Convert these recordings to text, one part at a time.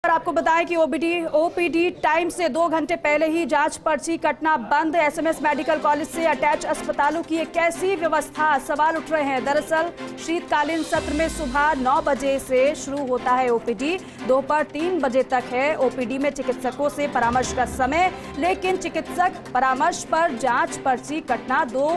आपको बताएं कि ओपीडी टाइम से 2 घंटे पहले ही जांच पर्ची कटना बंद। एसएमएस मेडिकल कॉलेज से अटैच अस्पतालों की एक कैसी व्यवस्था, सवाल उठ रहे हैं। दरअसल शीतकालीन सत्र में सुबह 9 बजे से शुरू होता है ओपीडी, दोपहर 3 बजे तक है ओपीडी में चिकित्सकों से परामर्श का समय, लेकिन चिकित्सक परामर्श पर जांच पर्ची कटना 2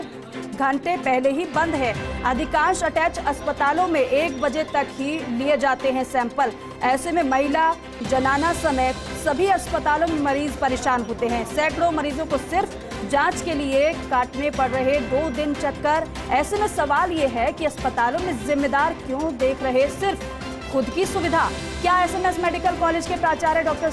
घंटे पहले ही बंद है। अधिकांश अटैच अस्पतालों में 1 बजे तक ही लिए जाते हैं सैंपल। ऐसे में महिला, जनाना समेत सभी अस्पतालों में मरीज परेशान होते हैं। सैकड़ों मरीजों को सिर्फ जांच के लिए काटने पड़ रहे 2 दिन चक्कर। ऐसे में सवाल ये है कि अस्पतालों में जिम्मेदार क्यों देख रहे सिर्फ खुद की सुविधा। क्या एसएमएस मेडिकल कॉलेज के प्राचार्य डॉक्टर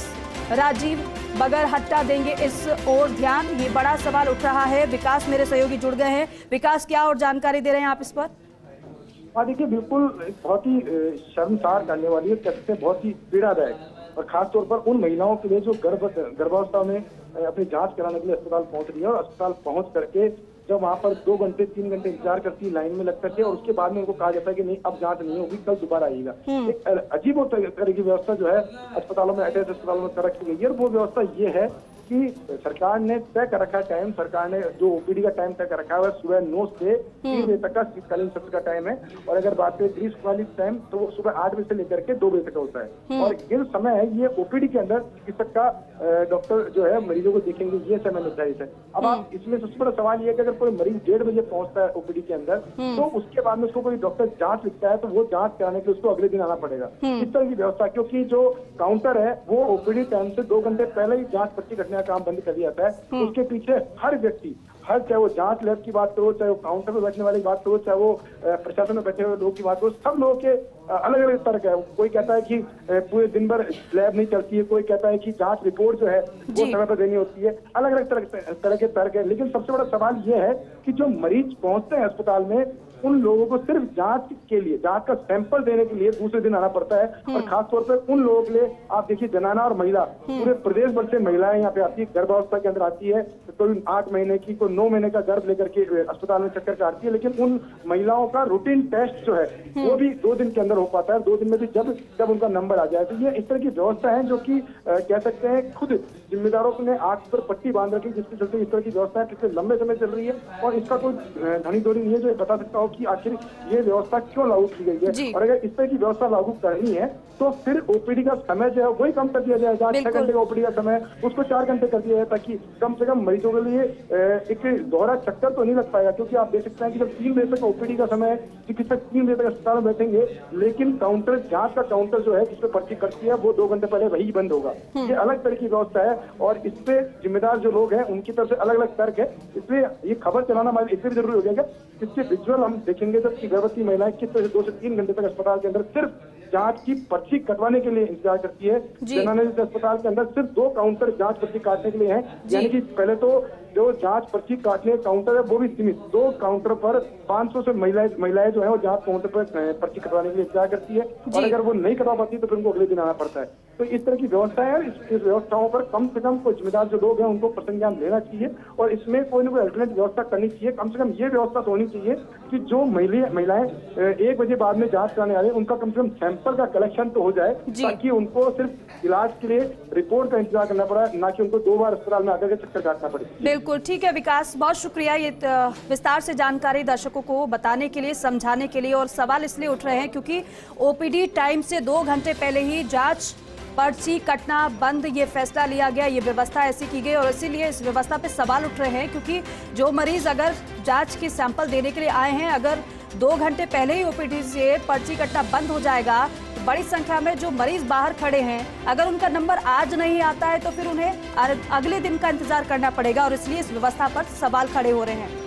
राजीव बगरहट्टा देंगे इस ओर ध्यान? ये बड़ा सवाल उठ रहा है। विकास मेरे सहयोगी जुड़ गए हैं। विकास, क्या और जानकारी दे रहे हैं आप इस पर? हाँ देखिए, बिल्कुल बहुत ही शर्मसार करने वाली है, कैसे बहुत ही पीड़ादायक, और खासतौर पर उन महिलाओं के लिए जो गर्भावस्था में अपनी जांच कराने के लिए अस्पताल पहुंच रही है, और अस्पताल पहुंच करके जब वहां पर 2 घंटे 3 घंटे इंतजार करती है लाइन में लग करके, और उसके बाद में उनको कहा जाता है कि नहीं अब जांच नहीं होगी, कल दोबारा आइएगा। एक अजीब तरह की व्यवस्था जो है अस्पतालों में, अटैच अस्पतालों में कर रखी गई है। और वो व्यवस्था ये है कि सरकार ने तय कर रखा है टाइम, सरकार ने जो ओपीडी का टाइम तय कर रखा है सुबह 9 से 3 बजे तक का शीतकालीन सत्र का टाइम है। और अगर बात करें ग्रीष्मकालीन टाइम तो वो सुबह 8 बजे से लेकर के 2 बजे तक होता है। और ये समय है, ये ओपीडी के अंदर चिकित्सक का डॉक्टर जो है मरीजों को देखेंगे, ये समय निर्धारित है। अब आप इसमें सबसे बड़ा सवाल ये है कि अगर कोई मरीज 1:30 बजे पहुंचता है ओपीडी के अंदर, तो उसके बाद में उसको कोई डॉक्टर जांच लिखता है तो वो जांच कराने के लिए उसको अगले दिन आना पड़ेगा। इस तरह की व्यवस्था, क्योंकि जो काउंटर है वो ओपीडी टाइम से 2 घंटे पहले ही जांच पर्ची कटने का काम बंद कर दिया जाता है। उसके पीछे हर व्यक्ति, चाहे वो जांच लैब की बात करो, चाहे वो काउंटर पे बैठने वाली बात करो, चाहे वो प्रशासन में बैठे हुए लोगों की बात करो, सब लोगों के अलग अलग तर्क है। कोई कहता है कि पूरे दिन भर लैब नहीं चलती है, कोई कहता है कि जांच रिपोर्ट जो है वो समय पर देनी होती है। अलग अलग तरह के तर्क है। लेकिन सबसे बड़ा सवाल ये है कि जो मरीज पहुंचते हैं अस्पताल में, उन लोगों को सिर्फ जांच के लिए, जांच का सैंपल देने के लिए दूसरे दिन आना पड़ता है। और खासतौर पर उन लोगों के लिए आप देखिए, जनाना और महिला, पूरे प्रदेश भर से महिलाएं यहाँ पे आती है, गर्भावस्था के अंदर आती है, कोई 8 महीने की, कोई 9 महीने का गर्भ लेकर के अस्पताल में चक्कर काटती है। लेकिन उन महिलाओं का रूटीन टेस्ट जो है वो भी 2 दिन के अंदर हो पाता है। 2 दिन में भी जब उनका नंबर आ जाए। तो ये इस तरह की व्यवस्था है जो कि कह सकते हैं खुद जिम्मेदारों ने आंख पर पट्टी बांध रखी, जिसके चलते इस तरह की व्यवस्था पिछले लंबे समय चल रही है। और इसका कोई धनी धोरी नहीं है जो बता सकता हो कि आखिर ये व्यवस्था क्यों लागू की गई है। और अगर इस तरह की व्यवस्था लागू करनी है तो फिर ओपीडी का समय जो है वही कम कर दिया जाए। 6 घंटे का ओपीडी का समय उसको 4 घंटे कर दिया जाए, ताकि कम से कम मरीजों के लिए एक दोहरा चक्कर तो नहीं लग पाएगा। क्योंकि आप देख सकते हैं कि जब 3 बजे तक ओपीडी का समय है, चिकित्सक 3 बजे तक अस्पताल में बैठेंगे, लेकिन काउंटर, जांच का काउंटर जो है जिसपे पर्ची कटती है वो 2 घंटे पहले वही बंद होगा। ये अलग तरह की व्यवस्था है और इस पे जिम्मेदार जो लोग हैं उनकी तरफ से अलग अलग तर्क है। इसलिए ये खबर चलाना हमारे इसलिए भी जरूरी हो जाएगा, इसके विजुअल हम देखेंगे जब कि गर्भवती महिलाएं किस तरह से 2 से 3 घंटे तक अस्पताल के अंदर सिर्फ जांच की पर्ची कटवाने के लिए इंतजार करती है। जनाना अस्पताल के अंदर सिर्फ 2 काउंटर जांच पर्ची काटने के लिए हैं। यानी कि पहले तो जो जांच पर्ची काटने काउंटर है वो भी सीमित, 2 काउंटर पर 500 से महिलाएं जो है वो जांच काउंटर पर पर्ची कटवाने के लिए इंतजार करती है। और अगर वो नहीं करवा पाती तो फिर उनको अगले दिन आना पड़ता है। तो इस तरह की व्यवस्था है। इस व्यवस्थाओं पर कम से कम कोई जिम्मेदार जो लोग हैं उनको प्रसंज्ञान लेना चाहिए और इसमें कोई ना कोई अल्टरनेट व्यवस्था करनी चाहिए। कम से कम ये व्यवस्था तो होनी चाहिए कि जो महिलाएं 1 बजे बाद में जांच कराने आ रही है उनका कम से कम सैंपल का कलेक्शन तो हो जाए, ताकि उनको सिर्फ इलाज के लिए रिपोर्ट का इंतजार करना पड़ा, ना कि उनको 2 बार अस्पताल में आकर के चक्कर काटना पड़े। बिल्कुल ठीक है विकास, बहुत शुक्रिया ये विस्तार से जानकारी दर्शकों को बताने के लिए, समझाने के लिए। और सवाल इसलिए उठ रहे हैं क्योंकि ओपीडी टाइम से 2 घंटे पहले ही जांच पर्ची कटना बंद, ये फैसला लिया गया, ये व्यवस्था ऐसी की गई। और इसीलिए इस व्यवस्था पे सवाल उठ रहे हैं क्योंकि जो मरीज अगर जांच की सैंपल देने के लिए आए हैं, अगर 2 घंटे पहले ही ओपीडी से पर्ची कटना बंद हो जाएगा, तो बड़ी संख्या में जो मरीज बाहर खड़े हैं, अगर उनका नंबर आज नहीं आता है तो फिर उन्हें अगले दिन का इंतजार करना पड़ेगा। और इसलिए इस व्यवस्था पर सवाल खड़े हो रहे हैं।